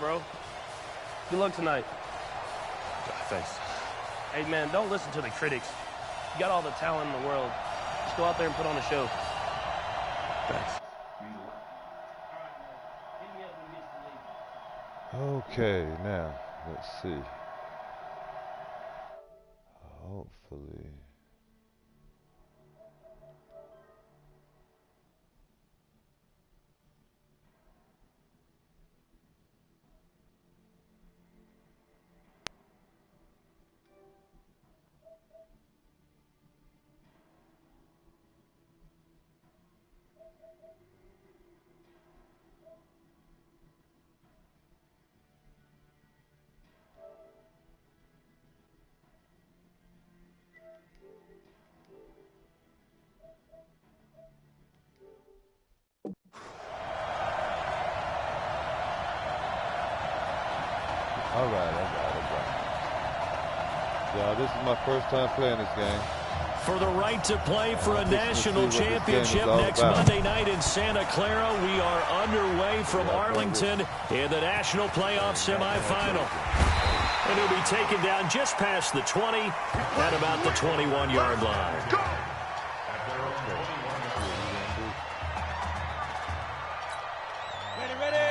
bro. Good luck tonight. Thanks. Hey, man, don't listen to the critics. You got all the talent in the world. Just go out there and put on a show. Thanks. Okay, now, let's see. Hopefully. All right. Yeah, this is my first time playing this game. For the right to play for a national championship next Monday night in Santa Clara, we are underway from Arlington in the national playoff semifinal. And he'll be taken down just past the 20 at about the 21-yard line.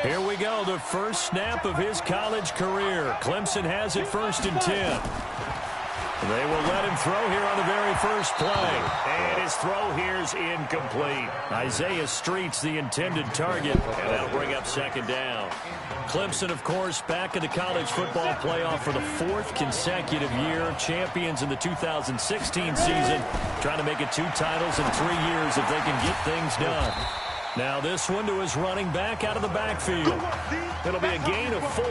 Here we go, the first snap of his college career. Clemson has it 1st and 10. They will let him throw here on the very first play. And his throw here's incomplete. Isaiah Street's the intended target, and that'll bring up 2nd down. Clemson, of course, back in the college football playoff for the 4th consecutive year. Champions in the 2016 season. Trying to make it 2 titles in 3 years if they can get things done. Now this one to his running back out of the backfield. It'll be a gain of 4,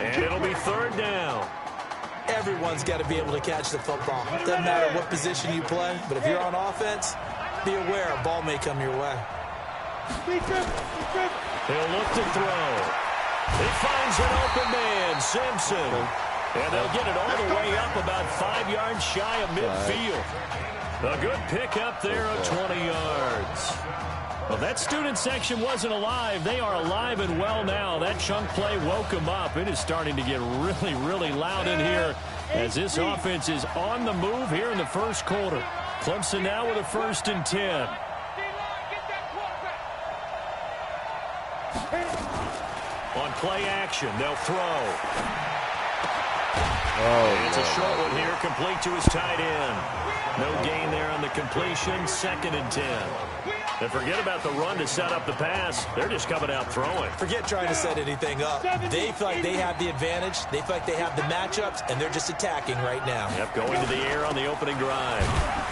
and it'll be 3rd down. Everyone's got to be able to catch the football. Doesn't matter what position you play, but if you're on offense, be aware a ball may come your way. He'll look to throw. He finds an open man, Simpson. And they'll get it all the way up about 5 yards shy of midfield. A good pickup there of 20 yards. Well, that student section wasn't alive. They are alive and well now. That chunk play woke them up. It is starting to get really, really loud in here as this offense is on the move here in the first quarter. Clemson now with a 1st and 10. On play action, they'll throw. It's a short one here, complete to his tight end. No gain there on the completion, 2nd and 10. And forget about the run to set up the pass. They're just coming out throwing. Forget trying to set anything up. They feel like they have the advantage. They feel like they have the matchups, and they're just attacking right now. Yep, going to the air on the opening drive.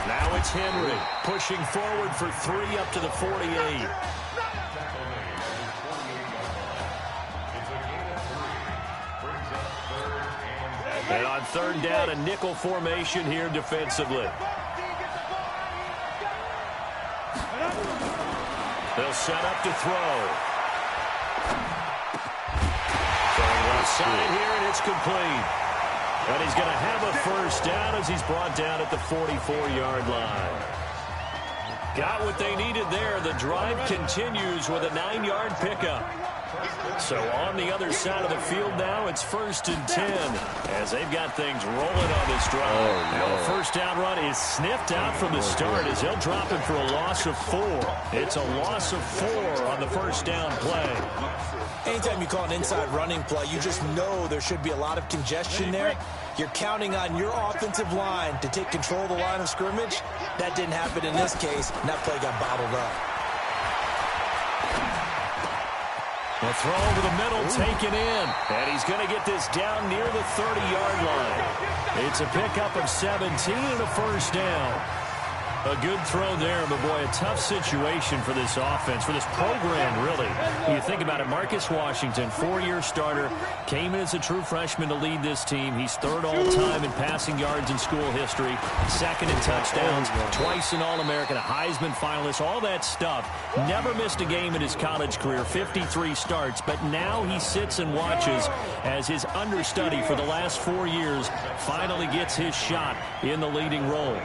Now it's Henry pushing forward for 3 up to the 48. And on 3rd down, a nickel formation here defensively. They'll set up to throw. Throwing left side here, and it's complete. And he's going to have a 1st down as he's brought down at the 44-yard line. Got what they needed there. The drive continues with a 9-yard pickup. So on the other side of the field now, it's 1st and 10 as they've got things rolling on this drive. Now the 1st down run is sniffed out from the start as they'll drop him for a loss of 4. It's a loss of 4 on the 1st down play. Anytime you call an inside running play, you just know there should be a lot of congestion there. You're counting on your offensive line to take control of the line of scrimmage. That didn't happen in this case, and that play got bottled up. The throw over the middle taken in, and he's going to get this down near the 30-yard line. It's a pickup of 17 and a 1st down. A good throw there, but boy, a tough situation for this offense, for this program, really. When you think about it, Marcus Washington, 4-year starter, came in as a true freshman to lead this team. He's 3rd all-time in passing yards in school history, 2nd in touchdowns, twice an All-American, a Heisman finalist, all that stuff. Never missed a game in his college career, 53 starts, but now he sits and watches as his understudy for the last 4 years finally gets his shot in the leading role.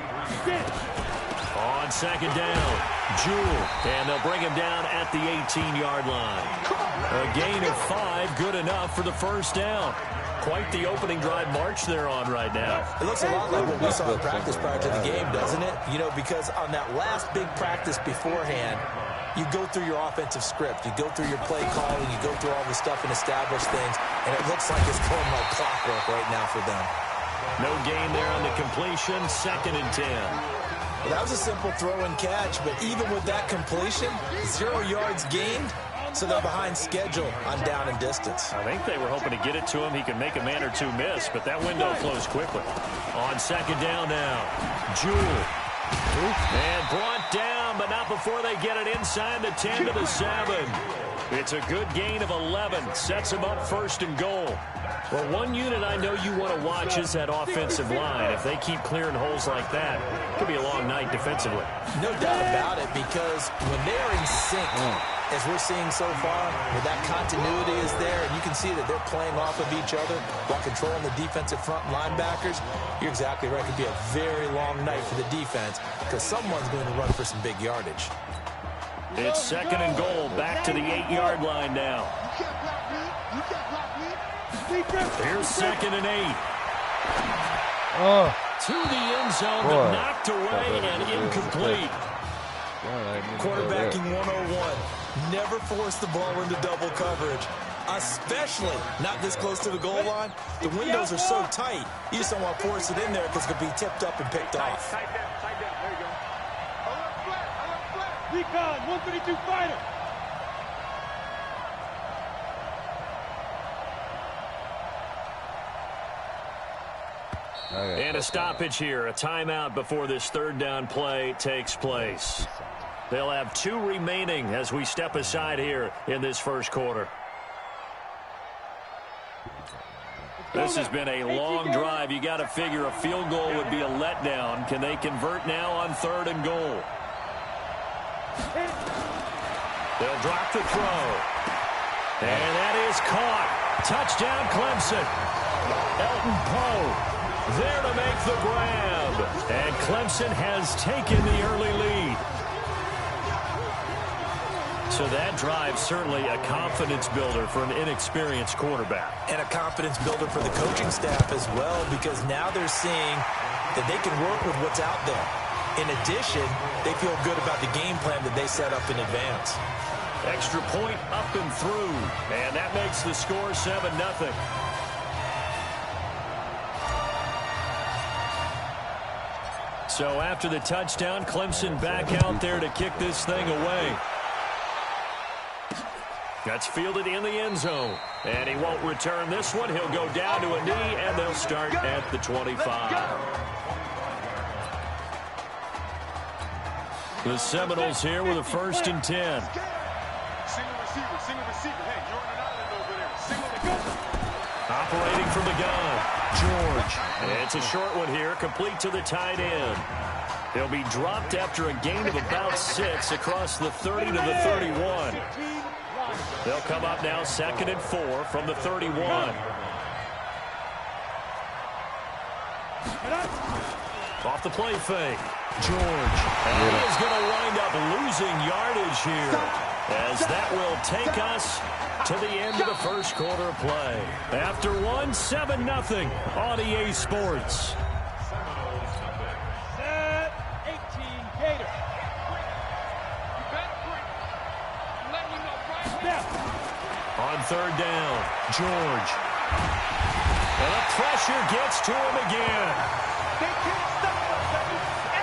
On on second down. Jewell, and they'll bring him down at the 18-yard line. A gain of 5, good enough for the first down. Quite the opening drive march they're on right now. It looks a lot like what we saw in practice prior to the game, doesn't it? You know, because on that last big practice beforehand, you go through your offensive script, you go through your play calling, you go through all the stuff and establish things, and it looks like it's going like clockwork right now for them. No gain there on the completion, 2nd and 10. Well, that was a simple throw and catch, but even with that completion, 0 yards gained, so they're behind schedule on down and distance. I think they were hoping to get it to him. He could make a man or two miss, but that window closed quickly. On second down now, Jewell. And brought down, but not before they get it inside the 10 to the 7. It's a good gain of 11. Sets them up 1st and goal. Well, one unit I know you want to watch is that offensive line. If they keep clearing holes like that, it could be a long night defensively. No doubt about it, because when they're in sync, as we're seeing so far, where that continuity is there, and you can see that they're playing off of each other while controlling the defensive front linebackers, you're exactly right. It could be a very long night for the defense because someone's going to run for some big yardage. It's 2nd and goal, back to the 8-yard line now. Here's 2nd and 8. To the end zone, but knocked away and incomplete. Quarterbacking 101. Never force the ball into double coverage, especially not this close to the goal line. The windows are so tight, you just don't want to force it in there because it could be tipped up and picked off. There you go. Recon, 132 fighter. And a stoppage here, a timeout before this 3rd down play takes place. They'll have 2 remaining as we step aside here in this 1st quarter. This has been a long drive. You got to figure a field goal would be a letdown. Can they convert now on 3rd and goal? They'll drop the throw. And that is caught. Touchdown, Clemson. Elton Poe there to make the grab. And Clemson has taken the early lead. So that drive certainly a confidence builder for an inexperienced quarterback. And a confidence builder for the coaching staff as well, because now they're seeing that they can work with what's out there. In addition, they feel good about the game plan that they set up in advance. Extra point up and through. And that makes the score 7-0. So after the touchdown, Clemson back out there to kick this thing away. That's fielded in the end zone. And he won't return this one. He'll go down to a knee, and they'll start at the 25. The Seminoles here with a 1st and 10. Single receiver. Hey, you're on an island over there. Single. Operating from the gun, George. And it's a short one here, complete to the tight end. He'll be dropped after a gain of about 6 across the 30 to the 31. They'll come up now 2nd and 4 from the 31. Off the play fake. George. And he is going to wind up losing yardage here, as that will take us to the end of the 1st quarter of play. After 7-0 on EA Sports. Set 18 Gator. On 3rd down, George. And the pressure gets to him again.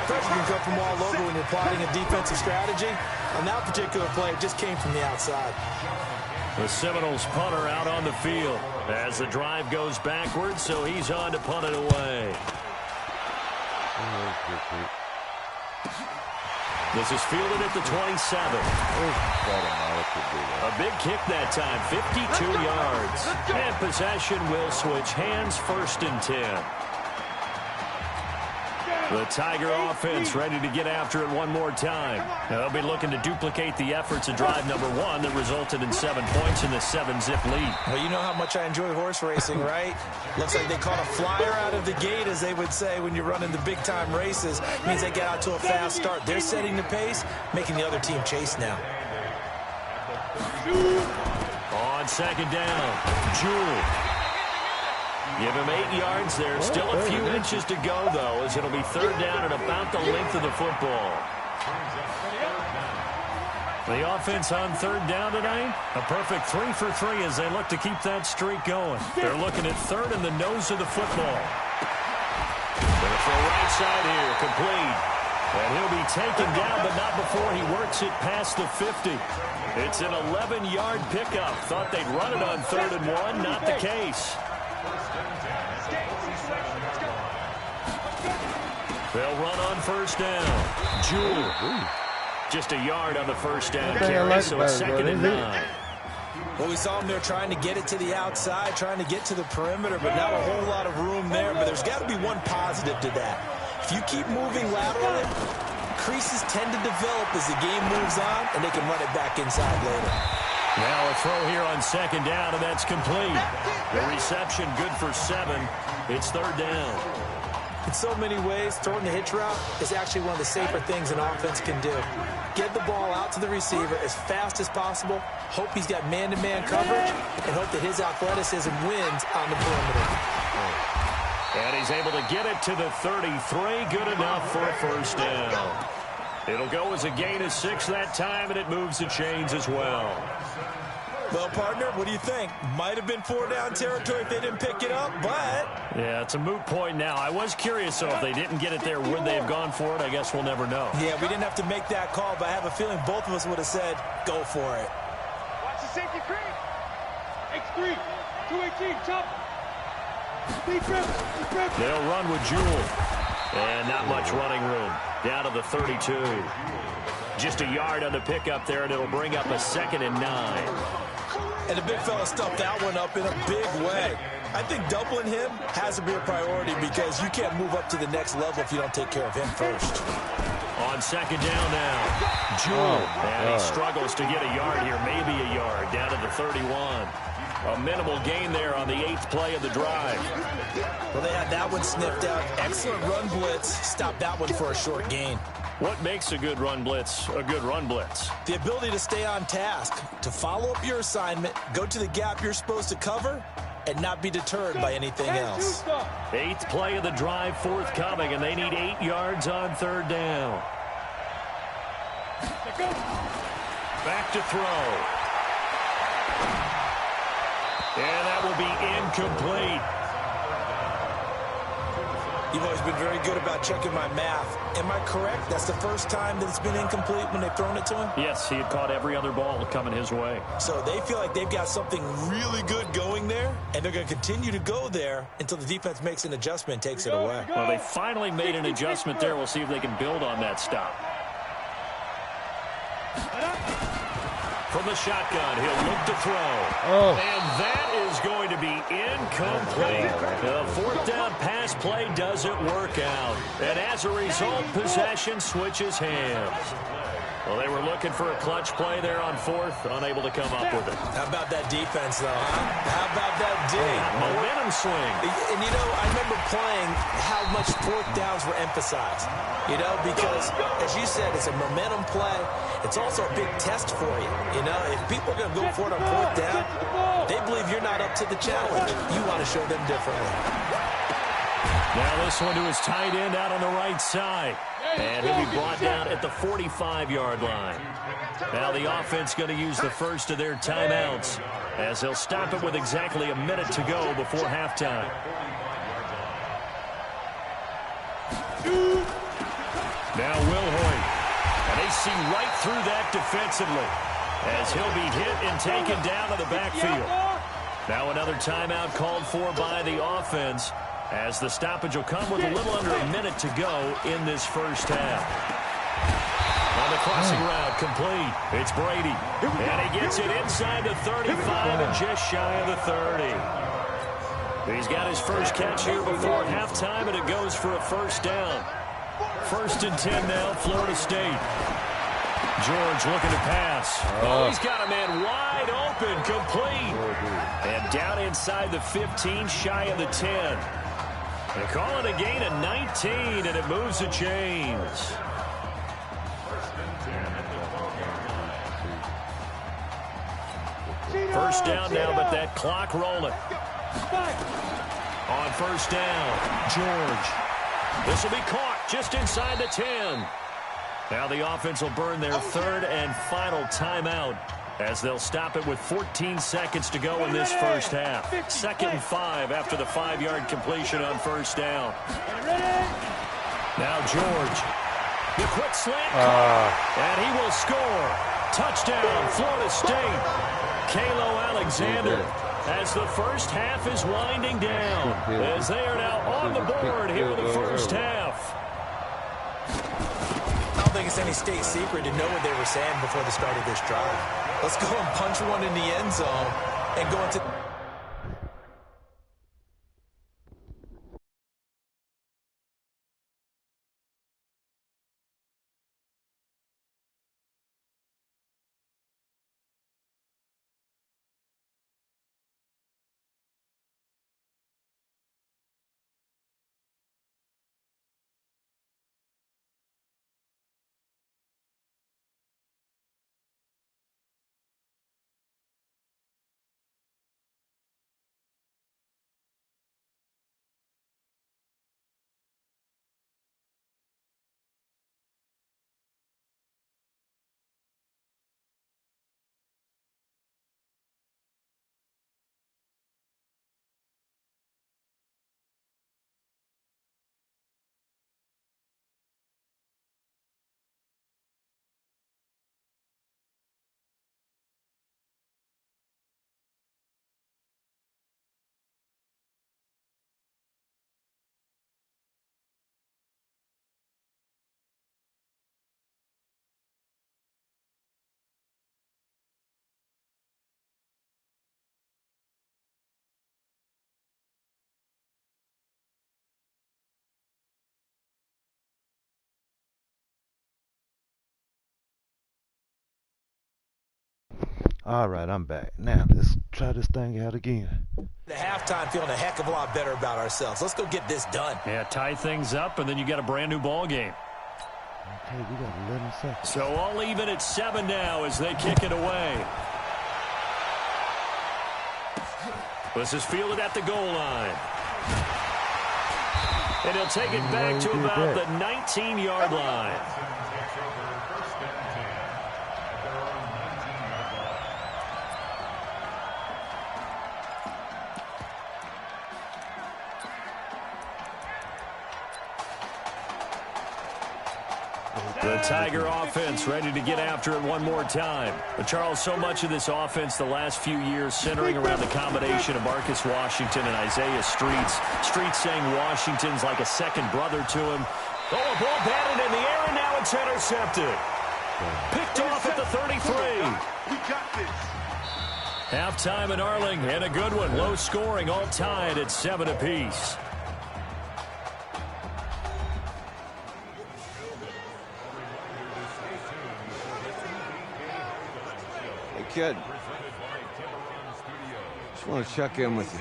Pressure can come from all over when you're plotting a defensive strategy. On that particular play, it just came from the outside. The Seminoles punter out on the field as the drive goes backwards, so he's on to punt it away. This is fielded at the 27. A big kick that time, 52 yards. And possession will switch hands, 1st and 10. The Tiger offense ready to get after it one more time. Now they'll be looking to duplicate the efforts of drive number 1 that resulted in 7 points in the 7-zip lead. Well, you know how much I enjoy horse racing, right? Looks like they caught a flyer out of the gate, as they would say when you're running the big-time races. Means they get out to a fast start. They're setting the pace, making the other team chase now. On second down, Jewell. Give him 8 yards there. Still a few inches to go, though, as it'll be third down at about the length of the football. The offense on third down tonight, a perfect 3 for 3 as they look to keep that streak going. They're looking at third in the nose of the football. Gonna throw right side here, complete. And he'll be taken down, but not before he works it past the 50. It's an 11-yard pickup. Thought they'd run it on 3rd and 1, not the case. They'll run on first down. Jewell. Just a yard on the first down carry, so it's 2nd and 9. Well, we saw him there trying to get it to the outside, trying to get to the perimeter, but not a whole lot of room there. But there's got to be one positive to that. If you keep moving laterally, creases tend to develop as the game moves on, and they can run it back inside later. Now a throw here on second down, and that's complete. The reception good for 7. It's third down. In so many ways, throwing the hitch route is actually one of the safer things an offense can do. Get the ball out to the receiver as fast as possible, hope he's got man-to-man coverage, and hope that his athleticism wins on the perimeter. And he's able to get it to the 33. Good enough for a first down. It'll go as a gain of 6 that time, and it moves the chains as well. Well, partner, what do you think? Might have been 4-down territory if they didn't pick it up, but... Yeah, it's a moot point now. I was curious, so if they didn't get it there, would they have gone for it? I guess we'll never know. Yeah, we didn't have to make that call, but I have a feeling both of us would have said, go for it. Watch the safety creep. X3, 218, chop. They'll run with Jewell. And not much running room. Down to the 32. Just a yard on the pickup there, and it'll bring up a 2nd and 9. And the big fella stuffed that one up in a big way. I think doubling him has to be a priority because you can't move up to the next level if you don't take care of him first. On second down now, Jewell. And he struggles to get a yard here, maybe a yard, down to the 31. A minimal gain there on the 8th play of the drive. Well, they had that one sniffed out. Excellent run blitz. Stopped that one for a short gain. What makes a good run blitz a good run blitz? The ability to stay on task, to follow up your assignment, go to the gap you're supposed to cover, and not be deterred by anything else. 8th play of the drive forthcoming, and they need 8 yards on third down. Back to throw. And that will be incomplete. You've always been very good about checking my math. Am I correct? That's the first time that it's been incomplete when they've thrown it to him? Yes, he had caught every other ball coming his way. So they feel like they've got something really good going there, and they're going to continue to go there until the defense makes an adjustment and takes it away. Well, they finally made an adjustment there. We'll see if they can build on that stop. From the shotgun, he'll look to throw. And that is going to be incomplete. The 4th down pass play doesn't work out. And as a result, possession switches hands. Well, they were looking for a clutch play there on 4th, unable to come up with it. How about that defense, though, huh? How about that dig? Momentum swing. And, you know, I remember playing how much 4th downs were emphasized. You know, because, as you said, it's a momentum play. It's also a big test for you. You know, if people are going to go for it on 4th down, they believe you're not up to the challenge. You want to show them differently. Now this one to his tight end out on the right side. And he'll be brought down at the 45-yard line. Now the offense going to use the first of their timeouts as they'll stop it with exactly a minute to go before halftime. Now Wilhoit. And they see right through that defensively as he'll be hit and taken down to the backfield. Now another timeout called for by the offense, as the stoppage will come with a little under a minute to go in this first half. On the crossing route, complete. It's Brady. And he gets it inside the 35 and just shy of the 30. He's got his first catch here before halftime, and it goes for a first down. First and 10 now, Florida State. George looking to pass. Oh, he's got a man wide open, complete. And down inside the 15, shy of the 10. They call it a gain of 19, and it moves the chains. First down now, but that clock rolling. On first down, George. This will be caught just inside the 10. Now the offense will burn their third and final timeout as they'll stop it with 14 seconds to go in this first half. 2nd and 5 after the 5-yard completion on first down. Now George. The quick slant. And he will score. Touchdown, Florida State. Kalo Alexander as the first half is winding down. As they are now on the board here in the first half. I don't think it's any state secret to know what they were saying before the start of this drive. Let's go and punch one in the end zone and go into... Alright, I'm back. Now, let's try this thing out again. The halftime feeling a heck of a lot better about ourselves. Let's go get this done. Yeah, tie things up, and then you got a brand new ball game. Okay, we got 11 seconds. So all even at 7 now as they kick it away. This is fielded at the goal line. And he'll take it back to about the 19-yard line. The Tiger offense ready to get after it one more time. But Charles, so much of this offense the last few years centering around the combination of Marcus Washington and Isaiah Streets. Streets saying Washington's like a second brother to him. Oh, a ball batted in the air, and now it's intercepted. Picked off at the 33. We got this. Halftime in Arling, and a good one. Low scoring, all tied at 7 apiece. Kid, just want to check in with you.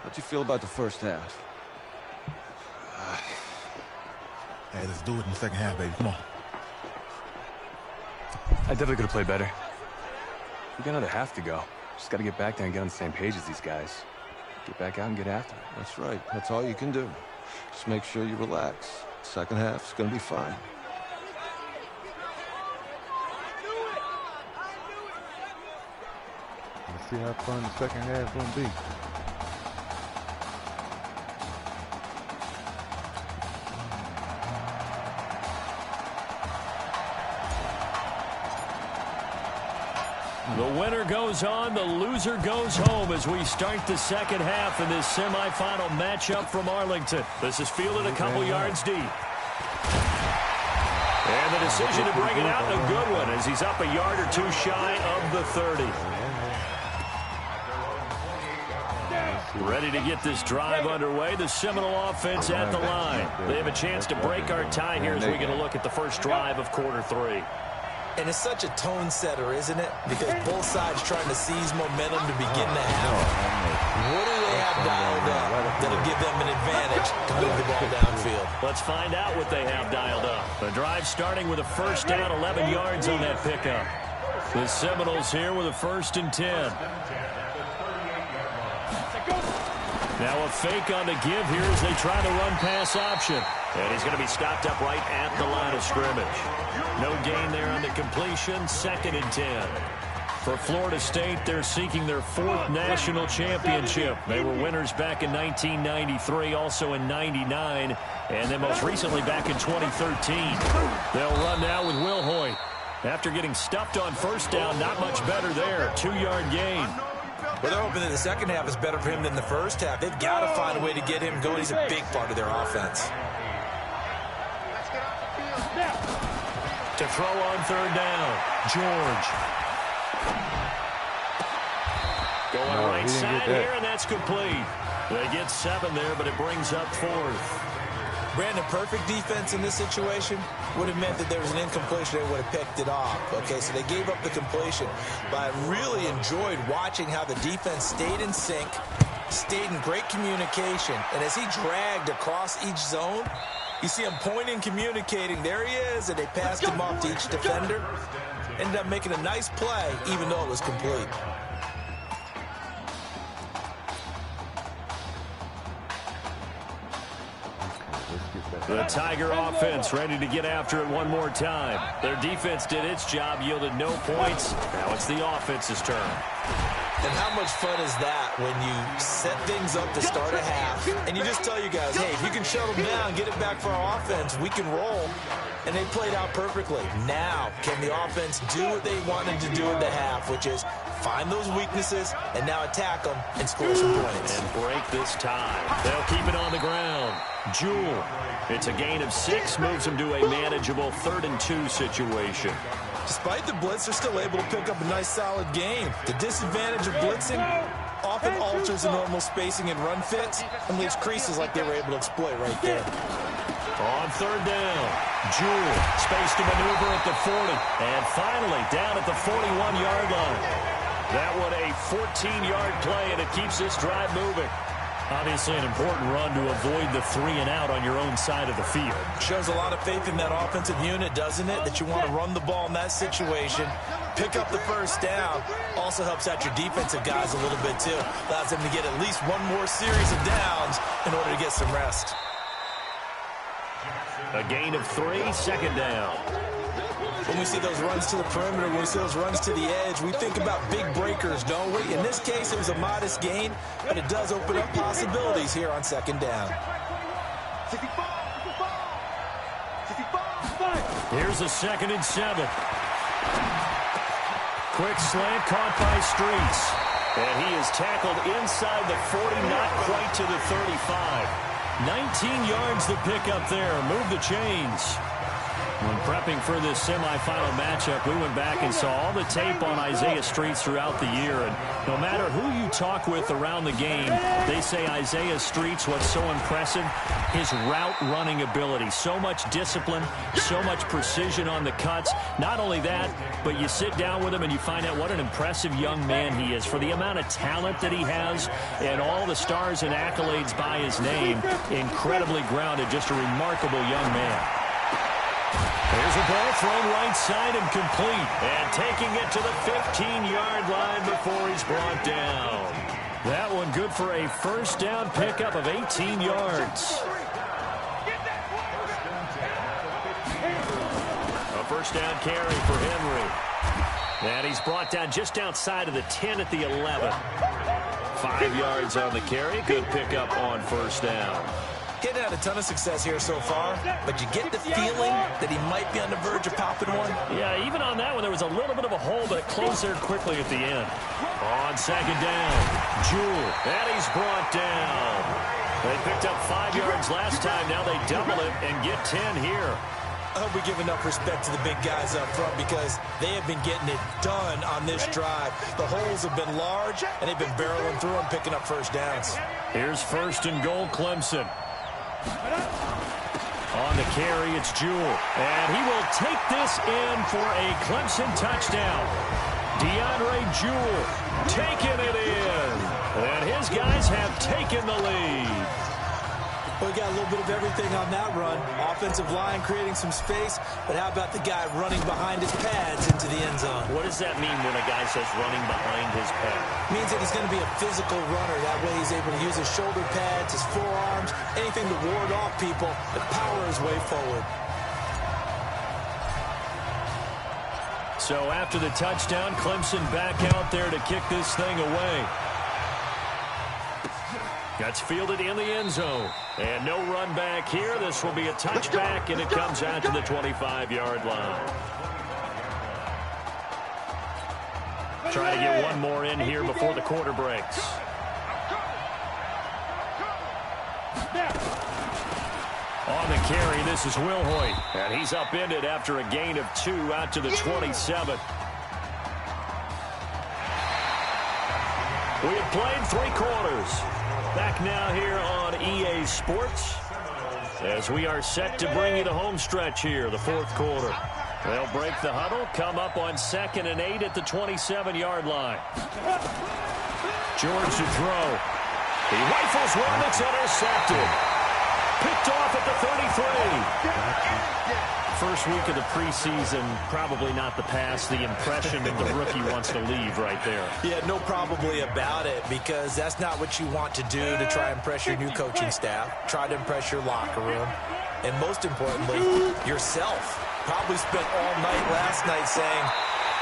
How'd you feel about the first half? Hey, let's do it in the second half, baby. Come on. I definitely could have played better. We got another half to go. Just got to get back there and get on the same page as these guys. Get back out and get after it. That's right. That's all you can do. Just make sure you relax. Second half's going to be fine. Let's see how fun the second half is going to be. The winner goes on, the loser goes home as we start the second half in this semifinal matchup from Arlington. This is fielded a couple yards deep. And the decision to bring it out, a good one, as he's up a yard or two shy of the 30. Ready to get this drive underway. The Seminole offense at the line. They have a chance to break our tie here as we get a look at the first drive of quarter 3. And it's such a tone setter, isn't it? Because both sides trying to seize momentum to begin the half. What do they have dialed up that'll give them an advantage to move the ball downfield? Let's find out what they have dialed up. The drive starting with a first down, 11 yards on that pickup. The Seminoles here with a 1st and 10. Now a fake on the give here as they try the run-pass option. And he's going to be stopped up right at the line of scrimmage. No gain there on the completion, 2nd and 10. For Florida State, they're seeking their 4th national championship. They were winners back in 1993, also in 99, and then most recently back in 2013. They'll run now with Will Hoyt. After getting stuffed on first down, not much better there. 2-yard gain. Well, they're hoping that the second half is better for him than the first half. They've got to find a way to get him going. He's a big part of their offense. To throw on 3rd down, George. Going right side here, and that's complete. They get 7 there, but it brings up 4th. Brandon, perfect defense in this situation would have meant that there was an incompletion. They would have picked it off. Okay, so they gave up the completion. But I really enjoyed watching how the defense stayed in sync, stayed in great communication. And as he dragged across each zone, you see him pointing, communicating. There he is, and they passed him off to each defender. Ended up making a nice play, even though it was complete. The Tiger offense ready to get after it one more time. Their defense did its job, yielded no points. Now it's the offense's turn. And how much fun is that when you set things up to start a half and you just tell you guys, hey, if you can shut them down, get it back for our offense, we can roll. And they played out perfectly. Now, can the offense do what they wanted to do at the half, which is find those weaknesses and now attack them and score some points. And break this tie. They'll keep it on the ground. Jewell. It's a gain of 6, moves them to a manageable 3rd and 2 situation. Despite the blitz, they're still able to pick up a nice, solid game. The disadvantage of blitzing often alters the normal spacing and run fits and leaves creases like they were able to exploit right there. On 3rd down, Jewell, space to maneuver at the 40, and finally down at the 41-yard line. That one a 14-yard play, and it keeps this drive moving. Obviously an important run to avoid the 3-and-out on your own side of the field. Shows a lot of faith in that offensive unit, doesn't it? That you want to run the ball in that situation. Pick up the first down. Also helps out your defensive guys a little bit, too. Allows them to get at least one more series of downs in order to get some rest. A gain of 3, 2nd down. When we see those runs to the perimeter, when we see those runs to the edge, we think about big breakers, don't we? In this case, it was a modest gain, but it does open up possibilities here on 2nd down. Here's a 2nd and 7. Quick slant caught by Streets. And he is tackled inside the 40, not quite to the 35. 19 yards to pick up there. Move the chains. When prepping for this semifinal matchup, we went back and saw all the tape on Isaiah Streets throughout the year. And no matter who you talk with around the game, they say Isaiah Streets, what's so impressive, his route running ability. So much discipline, so much precision on the cuts. Not only that, but you sit down with him and you find out what an impressive young man he is. For the amount of talent that he has and all the stars and accolades by his name, incredibly grounded, just a remarkable young man. There's a ball thrown right side and complete. And taking it to the 15-yard line before he's brought down. That one good for a first down pickup of 18 yards. A first down carry for Henry. And he's brought down just outside of the 10 at the 11. 5 yards on the carry. Good pickup on first down. Getting had a ton of success here so far, but you get the feeling that he might be on the verge of popping one. Yeah, even on that one, there was a little bit of a hole, but it closed there quickly at the end. On 2nd down, Jewell, and he's brought down. They picked up 5 yards last time. Now they double it and get 10 here. I hope we give enough respect to the big guys up front because they have been getting it done on this drive. The holes have been large, and they've been barreling through them, picking up first downs. Here's first and goal, Clemson. On the carry, it's Jewell. And he will take this in for a Clemson touchdown. DeAndre Jewell taking it in. And his guys have taken the lead. We got a little bit of everything on that run. Offensive line creating some space, but how about the guy running behind his pads into the end zone? What does that mean when a guy says running behind his pad? Means that he's going to be a physical runner. That way he's able to use his shoulder pads, his forearms, anything to ward off people and power his way forward. So after the touchdown, Clemson back out there to kick this thing away. That's fielded in the end zone. And no run back here. This will be a touchback, and it comes out to the 25-yard line. Try to get one more in here before the quarter breaks. On the carry, this is Wilhoit. And he's upended after a gain of 2 out to the 27. We have played 3 quarters. Back now here on EA Sports as we are set to bring you the home stretch here, the 4th quarter. They'll break the huddle, come up on 2nd and 8 at the 27-yard line. George to throw. He rifles one that's intercepted. Picked off at the 33. First week of the preseason, probably not the pass, the impression that the rookie wants to leave right there. Yeah, no probably about it, because that's not what you want to do to try and impress your new coaching staff, try to impress your locker room, and most importantly, yourself. Probably spent all night last night saying,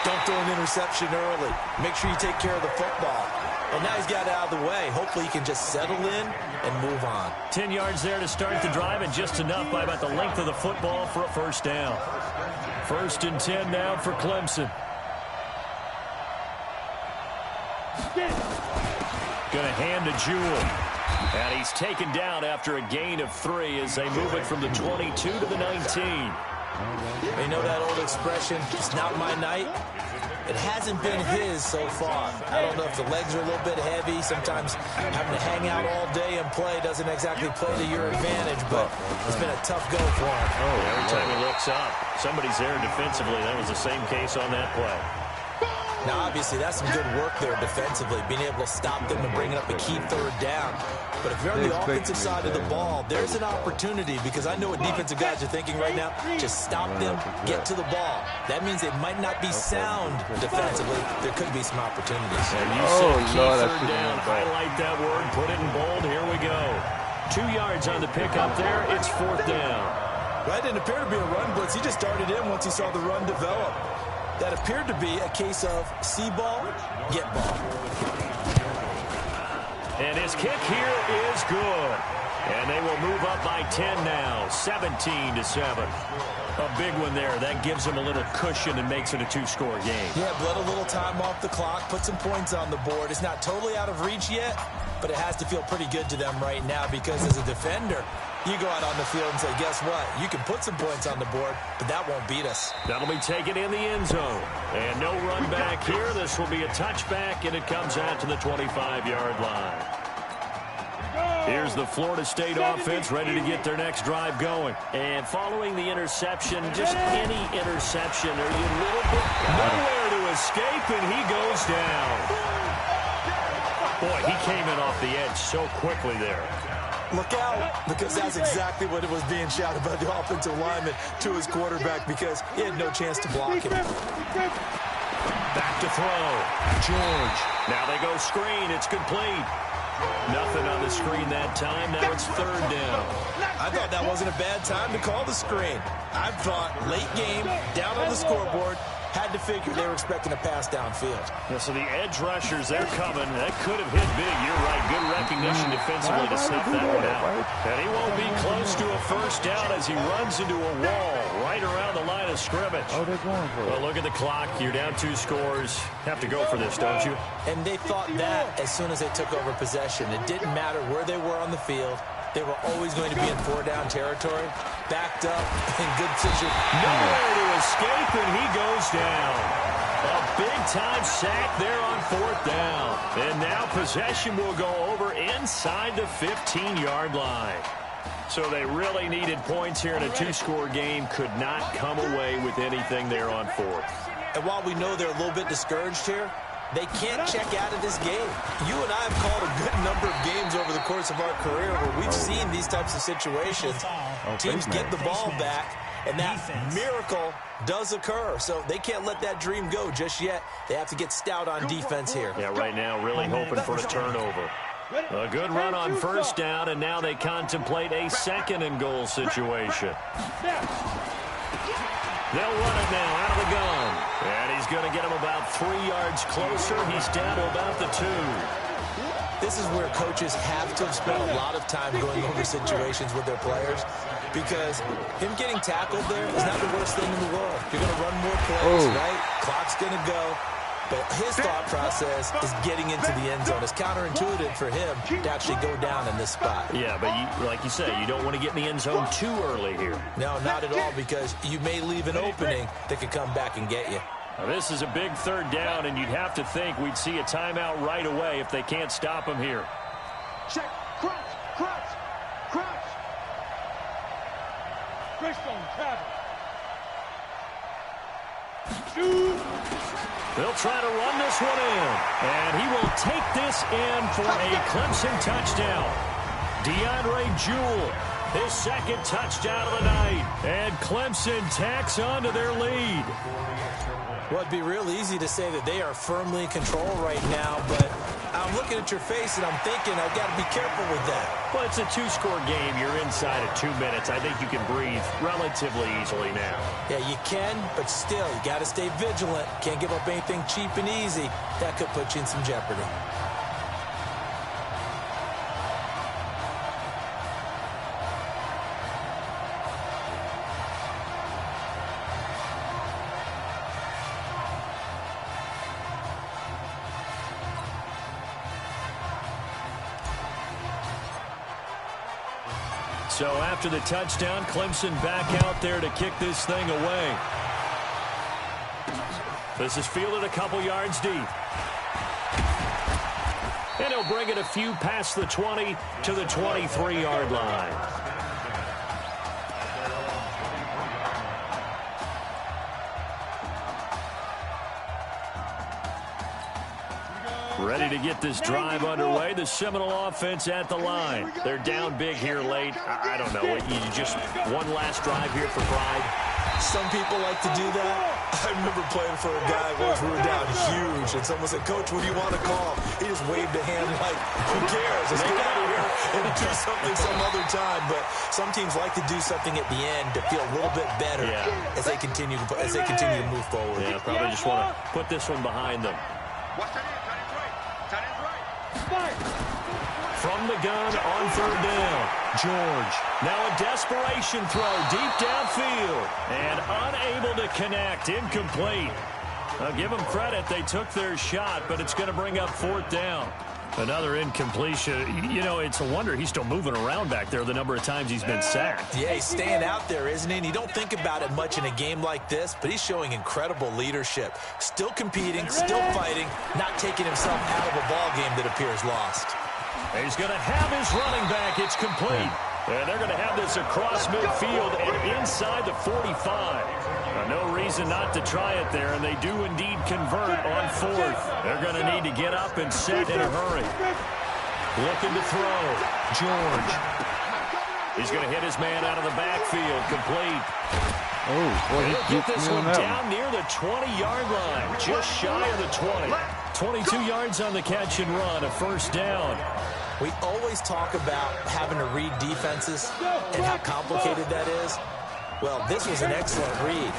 don't throw an interception early. Make sure you take care of the football. Well, now he's got it out of the way. Hopefully he can just settle in and move on. 10 yards there to start the drive, and just enough by about the length of the football for a first down. 1st and 10 now for Clemson. Going to hand to Jewell. And he's taken down after a gain of 3 as they move it from the 22 to the 19. You know that old expression, it's not my night? It hasn't been his so far. I don't know if the legs are a little bit heavy. Sometimes having to hang out all day and play doesn't exactly play to your advantage, but it's been a tough go for him. Every time he looks up, somebody's there defensively. That was the same case on that play. Now, obviously, that's some good work there defensively, being able to stop them and bringing up a key 3rd down. But if you're on the offensive side of the ball, there's an opportunity, because I know what defensive guys are thinking right now. Just stop them, get to the ball. That means they might not be sound defensively. There could be some opportunities. And you said key 3rd down. Highlight that word, put it in bold. Here we go. 2 yards on the pickup there. It's 4th down. Well, that didn't appear to be a run blitz. He just started in once he saw the run develop. That appeared to be a case of see ball, get ball. And his kick here is good. And they will move up by 10 now, 17-7. A big one there. That gives them a little cushion and makes it a 2-score game. Yeah, bled a little time off the clock, put some points on the board. It's not totally out of reach yet, but it has to feel pretty good to them right now, because as a defender, you go out on the field and say, guess what? You can put some points on the board, but that won't beat us. That'll be taken in the end zone. And no run back here. This will be a touchback, and it comes out to the 25-yard line. Here's the Florida State offense ready to get their next drive going. And following the interception, just any interception, are you a little bit nowhere to escape, and he goes down. Boy, he came in off the edge so quickly there. Look out, because that's exactly what it was being shouted by the offensive lineman to his quarterback, because he had no chance to block him. Back to throw. George. Now they go screen. It's complete. Nothing on the screen that time. Now it's 3rd down. I thought that wasn't a bad time to call the screen. I thought late game, down on the scoreboard, had to figure they were expecting a pass downfield. Yeah, so the edge rushers, they're coming. That could have hit big. You're right. Good recognition defensively to snuff that one out. And he won't be close to a first down as he runs into a wall right around the line of scrimmage. Oh, they're going for it. Well, look at the clock. You're down 2 scores. Have to go for this, don't you? And they thought that as soon as they took over possession. It didn't matter where they were on the field. They were always going to be in 4-down territory. backed up in good position. Nowhere to escape, and he goes down. A big-time sack there on 4th down. And now possession will go over inside the 15-yard line. So they really needed points here in a 2-score game. Could not come away with anything there on 4th. And while we know they're a little bit discouraged here, they can't check out of this game. You and I have called a good number of games over the course of our career where we've seen these types of situations. Teams get the ball back, and that miracle does occur. So they can't let that dream go just yet. They have to get stout on defense here. Yeah, right now really hoping for a turnover. A good run on 1st down, and now they contemplate a 2nd-and-goal situation. They'll run it now out of the gun. And he's going to get him about 3 yards closer. He's down to about the 2. This is where coaches have to have spent a lot of time going over situations with their players, because him getting tackled there is not the worst thing in the world. You're going to run more plays, right? Clock's going to go. But his thought process is getting into the end zone. It's counterintuitive for him to actually go down in this spot. Yeah, but like you say, you don't want to get in the end zone too early here. No, not at all, because you may leave an opening that could come back and get you. Now, this is a big 3rd down, and you'd have to think we'd see a timeout right away if they can't stop him here. Check. Crouch. Greystone, travel. Shoot. They'll try to run this one in, and he will take this in for a Clemson touchdown. DeAndre Jewell, his 2nd touchdown of the night, and Clemson tacks on to their lead. Well, it'd be real easy to say that they are firmly in control right now, but I'm looking at your face and I'm thinking I've got to be careful with that. Well, it's a 2-score game. You're inside of 2 minutes. I think you can breathe relatively easily now. Yeah, you can, but still, you got to stay vigilant. Can't give up anything cheap and easy. That could put you in some jeopardy. So after the touchdown, Clemson back out there to kick this thing away. This is fielded a couple yards deep. And he'll bring it a few past the 20 to the 23-yard line. Ready to get this drive underway. The Seminole offense at the line. They're down big here late. I don't know. You just one last drive here for pride. Some people like to do that. I remember playing for a guy once we were down huge, and someone said, "Coach, what do you want to call?" He just waved a hand like, "Who cares? Let's get out of here and do something some other time." But some teams like to do something at the end to feel a little bit better as they continue to move forward. Yeah, probably just want to put this one behind them. From the gun on 3rd down, George. Now a desperation throw deep downfield and unable to connect, incomplete. I'll give them credit. They took their shot, but it's going to bring up 4th down. Another incompletion. You know, it's a wonder he's still moving around back there the number of times he's been sacked. Yeah, he's staying out there, isn't he? And you don't think about it much in a game like this, but he's showing incredible leadership. Still competing, still fighting, not taking himself out of a ball game that appears lost. He's going to have his running back. It's complete. And they're going to have this across midfield and inside the 45. No reason not to try it there, and they do indeed convert on 4th. They're going to need to get up and set in a hurry. Looking to throw. George. He's going to hit his man out of the backfield. Complete. Oh, boy, he'll get this one down near the 20-yard line, just shy of the 20. 22 yards on the catch and run, a 1st down. We always talk about having to read defenses and how complicated that is. Well, this was an excellent read.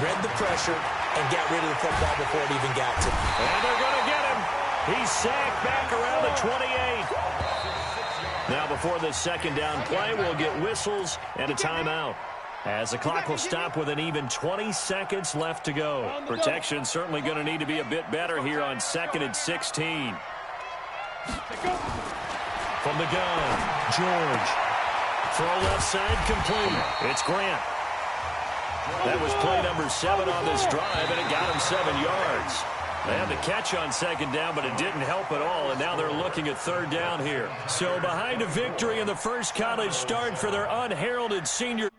Read the pressure and got rid of the football before it even got to him. And they're going to get him. He's sacked back around the 28. Now before this 2nd down play, we'll get whistles and a timeout, as the clock will stop with an even 20 seconds left to go. Protection certainly going to need to be a bit better here on 2nd and 16. From the gun, George. Throw left side complete. It's Grant. That was play number 7 on this drive, and it got him 7 yards. They had the catch on second down, but it didn't help at all, and now they're looking at third down here. So behind a victory in the first college start for their unheralded senior